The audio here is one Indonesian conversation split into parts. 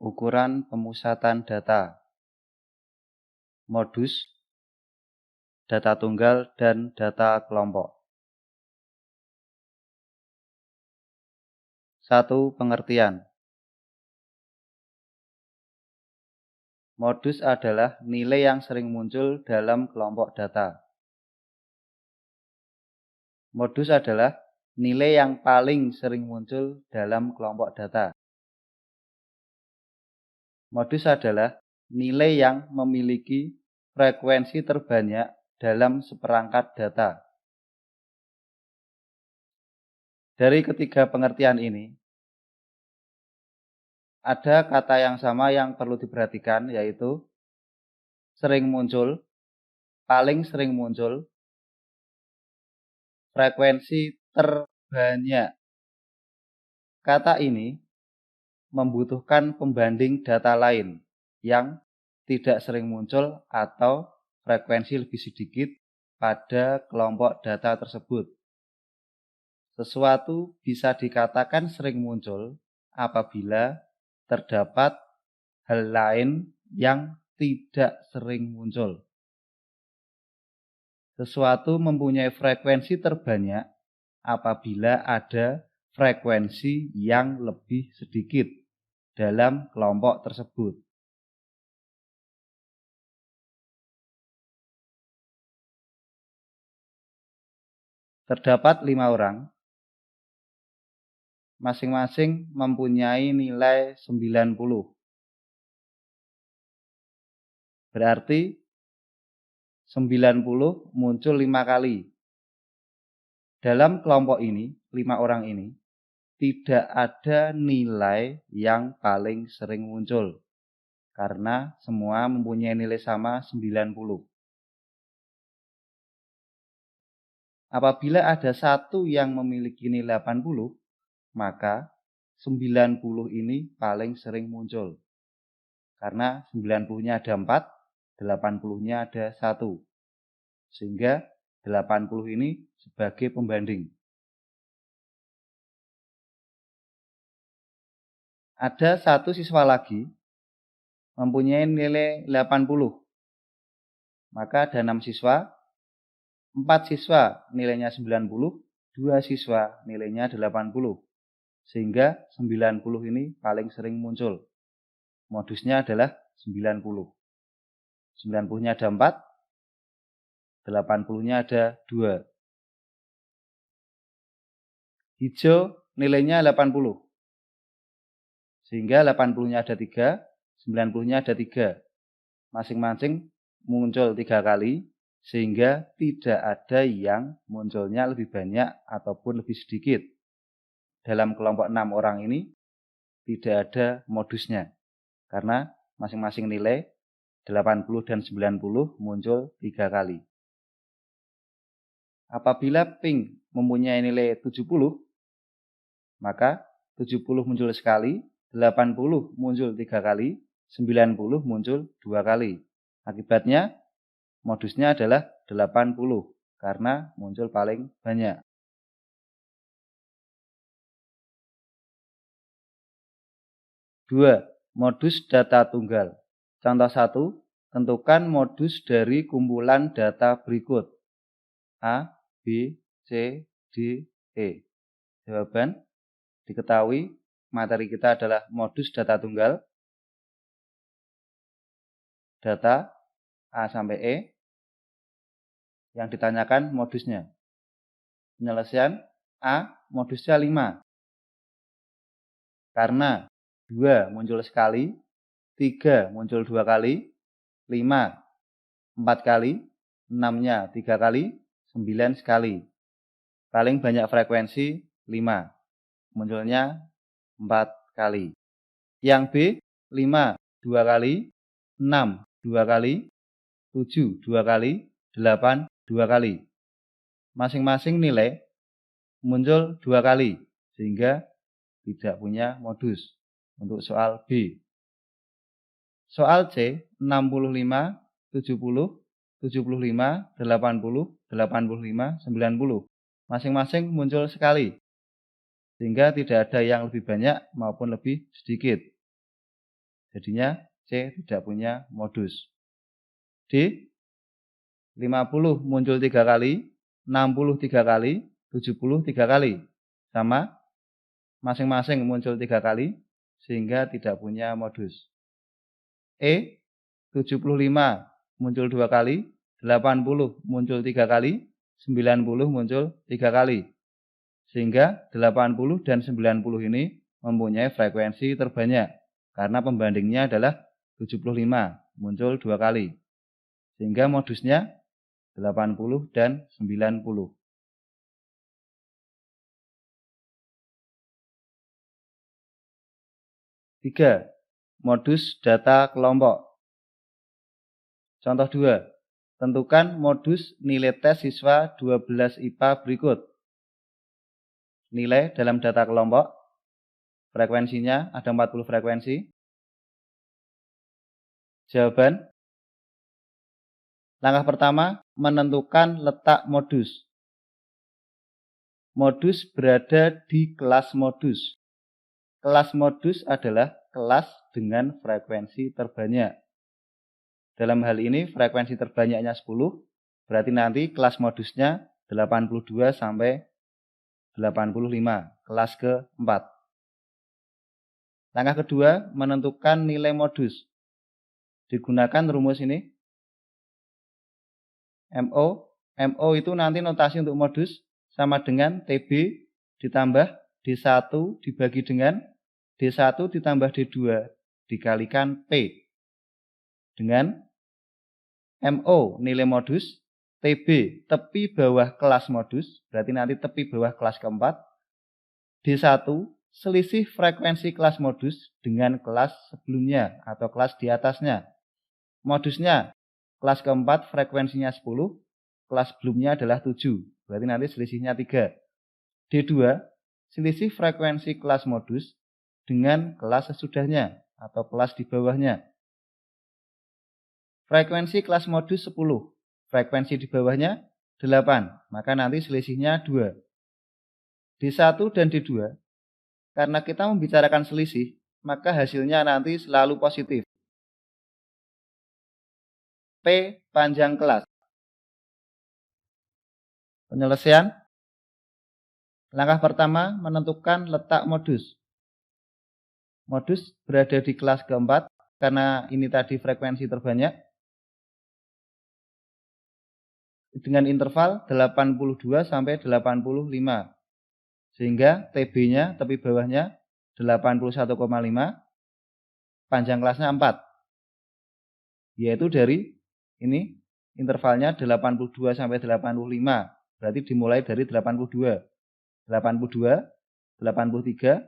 Ukuran pemusatan data, modus, data tunggal, dan data kelompok. 1. Pengertian. Modus adalah nilai yang sering muncul dalam kelompok data. Modus adalah nilai yang paling sering muncul dalam kelompok data. Modus adalah nilai yang memiliki frekuensi terbanyak dalam seperangkat data. Dari ketiga pengertian ini, ada kata yang sama yang perlu diperhatikan, yaitu sering muncul, paling sering muncul, frekuensi terbanyak. Kata ini membutuhkan pembanding data lain yang tidak sering muncul atau frekuensi lebih sedikit pada kelompok data tersebut. Sesuatu bisa dikatakan sering muncul apabila terdapat hal lain yang tidak sering muncul. Sesuatu mempunyai frekuensi terbanyak apabila ada frekuensi yang lebih sedikit dalam kelompok tersebut. Terdapat 5 orang, masing-masing mempunyai nilai 90. Berarti 90 muncul 5 kali. Dalam kelompok ini, 5 orang ini, tidak ada nilai yang paling sering muncul, karena semua mempunyai nilai sama 90. Apabila ada satu yang memiliki nilai 80, maka 90 ini paling sering muncul. Karena 90-nya ada 4, 80-nya ada 1. Sehingga 80 ini sebagai pembanding. Ada satu siswa lagi mempunyai nilai 80. Maka ada 6 siswa, 4 siswa nilainya 90, 2 siswa nilainya 80. Sehingga 90 ini paling sering muncul. Modusnya adalah 90. 90-nya ada 4, 80-nya ada 2. Hijau nilainya 80. Sehingga 80-nya ada 3, 90-nya ada 3. Masing-masing muncul 3 kali. Sehingga tidak ada yang munculnya lebih banyak ataupun lebih sedikit. Dalam kelompok 6 orang ini tidak ada modusnya. Karena masing-masing nilai 80 dan 90 muncul 3 kali. Apabila pink mempunyai nilai 70, maka 70 muncul sekali, 80 muncul 3 kali, 90 muncul 2 kali. Akibatnya modusnya adalah 80 karena muncul paling banyak. Dua, modus data tunggal. Contoh 1, tentukan modus dari kumpulan data berikut. A, B, C, D, E. Jawaban, diketahui materi kita adalah modus data tunggal. Data A sampai E. Yang ditanyakan modusnya. Penyelesaian A, modusnya 5. Karena 2 muncul sekali, 3 muncul 2 kali, 5 4 kali, 6-nya 3 kali, 9 sekali. Paling banyak frekuensi 5. Munculnya 4 kali. Yang B, 5 2 kali, 6 2 kali, 7 2 kali, 8 2 kali. Masing-masing nilai muncul 2 kali, sehingga tidak punya modus untuk soal B. Soal C, 65, 70, 75, 80, 85, 90. Masing-masing muncul sekali, sehingga tidak ada yang lebih banyak maupun lebih sedikit. Jadinya C tidak punya modus. D, 50 muncul 3 kali, 60 3 kali, 70 3 kali. Sama, masing-masing muncul 3 kali, sehingga tidak punya modus. E, 75 muncul 2 kali, 80 muncul 3 kali, 90 muncul 3 kali. Sehingga 80 dan 90 ini mempunyai frekuensi terbanyak. Karena pembandingnya adalah 75 muncul 2 kali. Sehingga modusnya 80 dan 90. Tiga, modus data kelompok. Contoh 2. Tentukan modus nilai tes siswa 12 IPA berikut. Nilai dalam data kelompok, frekuensinya ada 40 frekuensi. Jawaban. Langkah pertama, menentukan letak modus. Modus berada di kelas modus. Kelas modus adalah kelas dengan frekuensi terbanyak. Dalam hal ini frekuensi terbanyaknya 10, berarti nanti kelas modusnya 82 sampai 85, kelas keempat. Langkah kedua, menentukan nilai modus. Digunakan rumus ini. MO itu nanti notasi untuk modus sama dengan TB ditambah D1 dibagi dengan D1 ditambah D2 dikalikan P. Dengan MO nilai modus, TB tepi bawah kelas modus, berarti nanti tepi bawah kelas keempat. D1 selisih frekuensi kelas modus dengan kelas sebelumnya atau kelas di atasnya. Modusnya kelas keempat frekuensinya 10, kelas sebelumnya adalah 7, berarti nanti selisihnya 3. D2 selisih frekuensi kelas modus dengan kelas sesudahnya atau kelas di bawahnya. Frekuensi kelas modus 10, frekuensi di bawahnya 8, maka nanti selisihnya 2. D1 dan D2, karena kita membicarakan selisih, maka hasilnya nanti selalu positif. P panjang kelas. Penyelesaian. Langkah pertama, menentukan letak modus. Modus berada di kelas keempat, karena ini tadi frekuensi terbanyak. Dengan interval 82 sampai 85. Sehingga TB-nya, tepi bawahnya 81,5, panjang kelasnya 4. Yaitu dari ini intervalnya 82 sampai 85. Berarti dimulai dari 82. 82, 83, 84,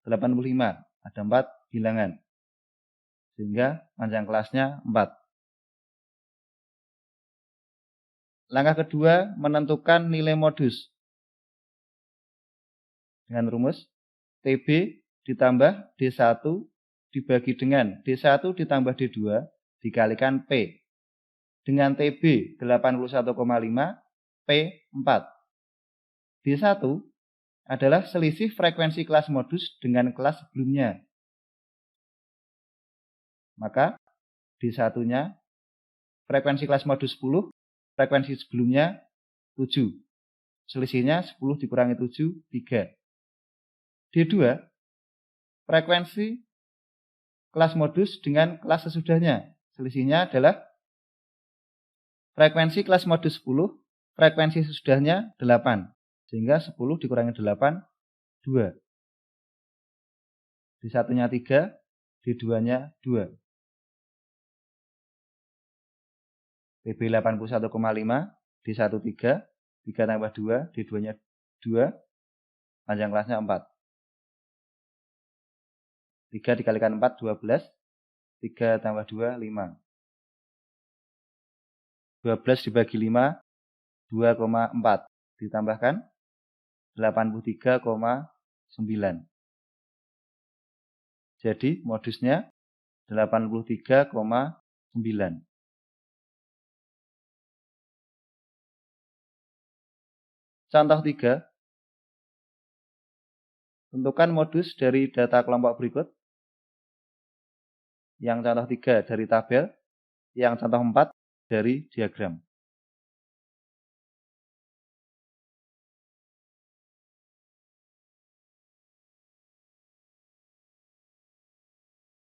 85. Ada 4 bilangan. Sehingga panjang kelasnya 4. Langkah kedua, menentukan nilai modus. Dengan rumus TB ditambah D1 dibagi dengan D1 ditambah D2 dikalikan P. Dengan TB 81,5, P 4. D1 adalah selisih frekuensi kelas modus dengan kelas sebelumnya. Maka D1-nya frekuensi kelas modus 10, frekuensi sebelumnya 7. Selisihnya 10 dikurangi 7, 3. D2 frekuensi kelas modus dengan kelas sesudahnya. Selisihnya adalah frekuensi kelas modus 10, frekuensi sesudahnya 8. Sehingga 10 dikurangi 8, 2. D1-nya 3, D2-nya 2. PB 81,5, D1 3, 3 tambah 2, D2-nya 2, panjang kelasnya 4. 3 dikalikan 4, 12. 3 tambah 2, 5. 12 dibagi 5, 2,4. Ditambahkan 83,9. Jadi modusnya 83,9. Contoh 3. Tentukan modus dari data kelompok berikut. Yang contoh 3 dari tabel, yang contoh 4 dari diagram.